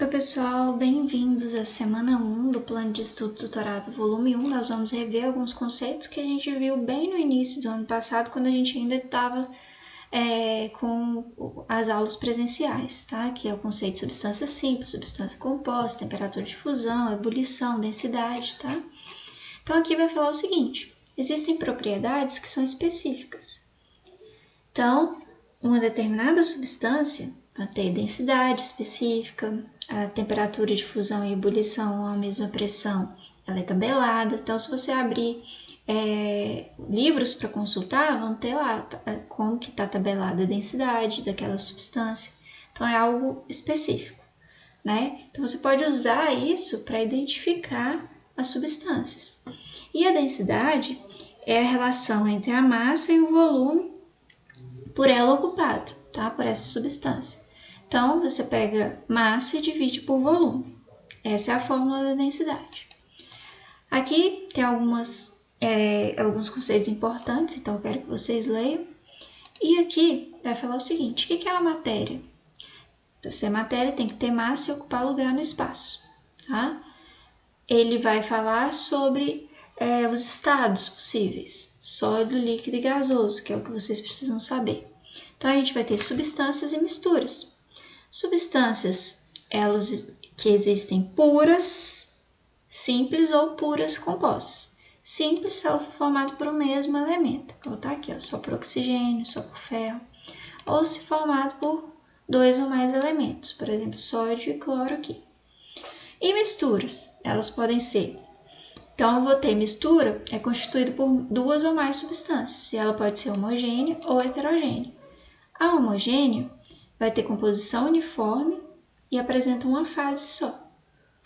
Oi pessoal, bem-vindos à semana 1 do Plano de Estudo Doutorado volume 1. Nós vamos rever alguns conceitos que a gente viu bem no início do ano passado, quando a gente ainda estava com as aulas presenciais, tá? Que é o conceito de substância simples, substância composta, temperatura de fusão, ebulição, densidade, tá? Então aqui vai falar o seguinte: existem propriedades que são específicas. Então, uma determinada substância vai ter densidade específica, a temperatura de fusão e ebulição a mesma pressão, ela é tabelada. Então, se você abrir livros para consultar, vão ter lá como que está tabelada a densidade daquela substância. Então, é algo específico, né? Então, você pode usar isso para identificar as substâncias. E a densidade é a relação entre a massa e o volume por ela ocupado, tá? Por essa substância. Então, você pega massa e divide por volume. Essa é a fórmula da densidade. Aqui tem alguns conceitos importantes, então eu quero que vocês leiam. E aqui vai falar o seguinte: o que é uma matéria? Para ser matéria tem que ter massa e ocupar lugar no espaço, tá? Ele vai falar sobre os estados possíveis, sólido, líquido e gasoso, que é o que vocês precisam saber. Então, a gente vai ter substâncias e misturas. Substâncias, elas que existem puras, simples ou puras compostas. Simples se ela for formada por um mesmo elemento. Vou botar aqui, só por oxigênio, só por ferro. Ou se formado por dois ou mais elementos, por exemplo, sódio e cloro aqui. E misturas, elas podem ser. Então, eu vou ter mistura, é constituído por duas ou mais substâncias, e ela pode ser homogênea ou heterogênea. A homogênea vai ter composição uniforme e apresenta uma fase só,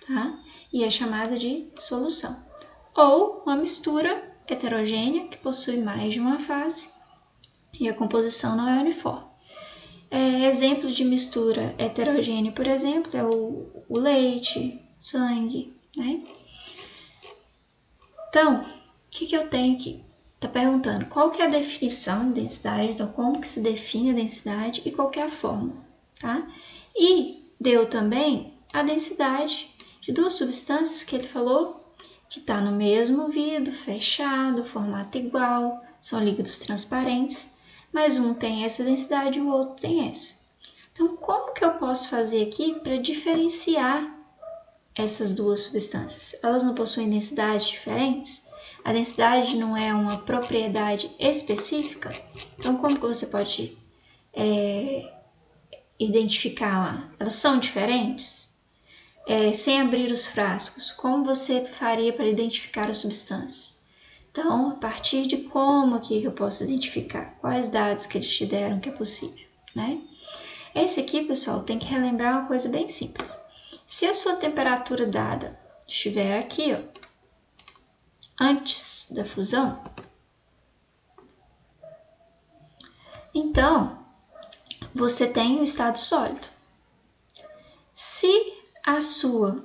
tá? E é chamada de solução. Ou uma mistura heterogênea, que possui mais de uma fase e a composição não é uniforme. Exemplo de mistura heterogênea, por exemplo, é o leite, sangue, né? Então, o que eu tenho aqui? Está perguntando qual que é a definição de densidade, então como que se define a densidade e qual que é a fórmula, tá? E deu também a densidade de duas substâncias que ele falou que está no mesmo vidro, fechado, formato igual, são líquidos transparentes, mas um tem essa densidade e o outro tem essa. Então, como que eu posso fazer aqui para diferenciar essas duas substâncias? Elas não possuem densidades diferentes? A densidade não é uma propriedade específica? Então, como que você pode identificar lá? Elas são diferentes? Sem abrir os frascos, como você faria para identificar as substâncias? Então, a partir de como aqui que eu posso identificar? Quais dados que eles te deram que é possível, né? Esse aqui, pessoal, tem que relembrar uma coisa bem simples. Se a sua temperatura dada estiver aqui, antes da fusão, então você tem o estado sólido. Se a sua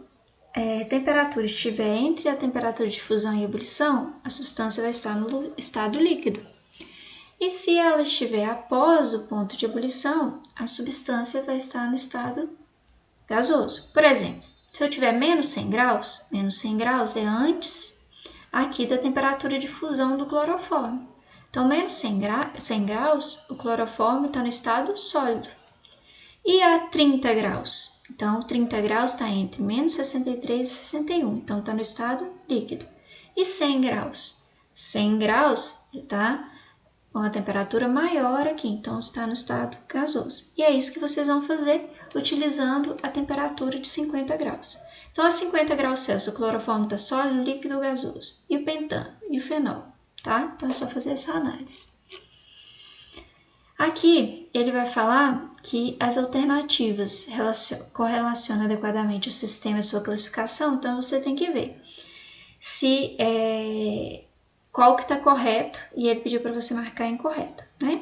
temperatura estiver entre a temperatura de fusão e ebulição, a substância vai estar no estado líquido. E se ela estiver após o ponto de ebulição, a substância vai estar no estado gasoso. Por exemplo, se eu tiver menos 100 graus é antes aqui da temperatura de fusão do cloroforme. Então, menos 100 graus, o cloroforme está no estado sólido. E a 30 graus? Então, 30 graus está entre menos 63 e 61, então está no estado líquido. E 100 graus? 100 graus está com a temperatura maior aqui, então está no estado gasoso. E é isso que vocês vão fazer utilizando a temperatura de 50 graus. Então, a 50 graus Celsius, o cloroforme está sólido, líquido ou gasoso? E o pentano? E o fenol? Tá? Então, é só fazer essa análise. Aqui, ele vai falar que as alternativas correlacionam adequadamente o sistema e a sua classificação, então você tem que ver se qual que está correto, e ele pediu para você marcar incorreto, né?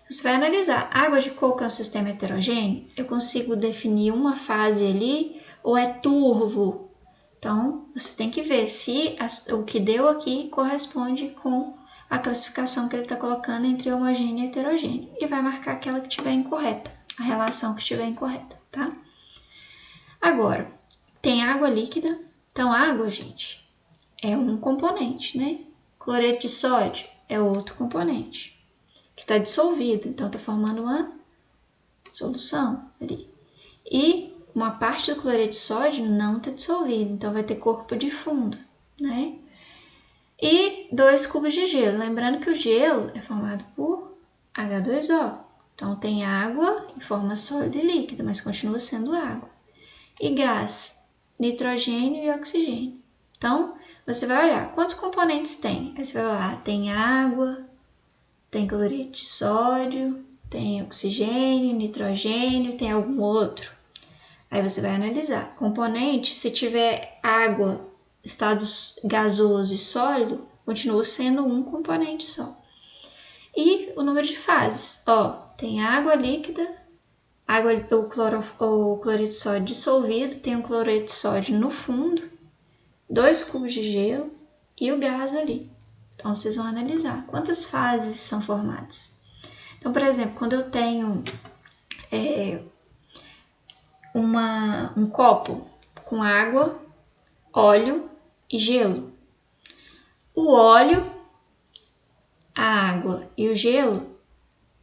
Você vai analisar, água de coco é um sistema heterogêneo? Eu consigo definir uma fase ali ou é turvo? Então, você tem que ver se o que deu aqui corresponde com a classificação que ele está colocando entre homogêneo e heterogêneo. E vai marcar aquela que estiver incorreta, a relação que estiver incorreta, tá? Agora, tem água líquida. Então, água, gente, é um componente, né? Cloreto de sódio é outro componente, que está dissolvido, então está formando uma solução ali. E uma parte do cloreto de sódio não está dissolvido, então vai ter corpo de fundo, né? E 2 cubos de gelo. Lembrando que o gelo é formado por H2O. Então tem água em forma sólida e líquida, mas continua sendo água. E gás, nitrogênio e oxigênio. Então, você vai olhar quantos componentes tem. Aí você vai olhar, tem água, tem cloreto de sódio, tem oxigênio, nitrogênio, tem algum outro. Aí você vai analisar. Componente, se tiver água, estado gasoso e sólido, continua sendo um componente só. E o número de fases. Ó, tem água líquida, o cloreto de sódio dissolvido, tem o cloreto de sódio no fundo, 2 cubos de gelo e o gás ali. Então, vocês vão analisar quantas fases são formadas. Então, por exemplo, quando eu tenho um copo com água, óleo e gelo. O óleo, a água e o gelo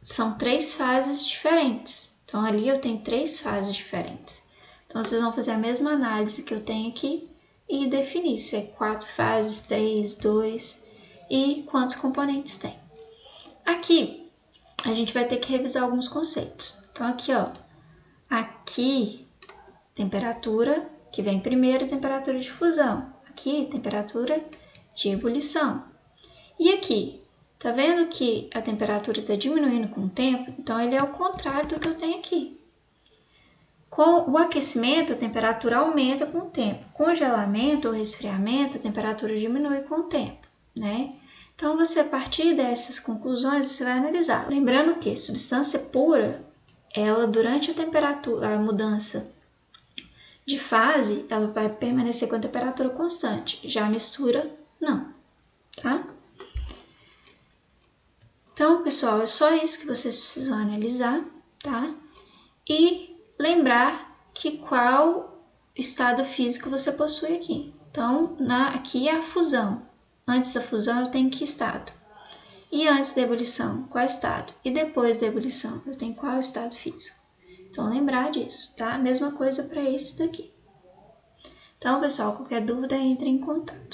são 3 fases diferentes. Então, ali eu tenho 3 fases diferentes. Então, vocês vão fazer a mesma análise que eu tenho aqui e definir se é 4 fases, 3, 2 e quantos componentes tem. Aqui, a gente vai ter que revisar alguns conceitos. Então, aqui, ó, aqui, temperatura, que vem primeiro, temperatura de fusão. Aqui, temperatura de ebulição. E aqui, tá vendo que a temperatura está diminuindo com o tempo? Então, ele é o contrário do que eu tenho aqui. Com o aquecimento, a temperatura aumenta com o tempo. Congelamento ou resfriamento, a temperatura diminui com o tempo, né? Então, você, a partir dessas conclusões, você vai analisar. Lembrando que substância pura, ela, durante a mudança de fase, ela vai permanecer com a temperatura constante. Já a mistura, não, tá? Então, pessoal, é só isso que vocês precisam analisar, tá? E lembrar que qual estado físico você possui aqui. Então, aqui é a fusão. Antes da fusão, eu tenho que estado? E antes da ebulição, qual estado? E depois da ebulição, eu tenho qual estado físico? Então, lembrar disso, tá? Mesma coisa para esse daqui. Então, pessoal, qualquer dúvida, entre em contato.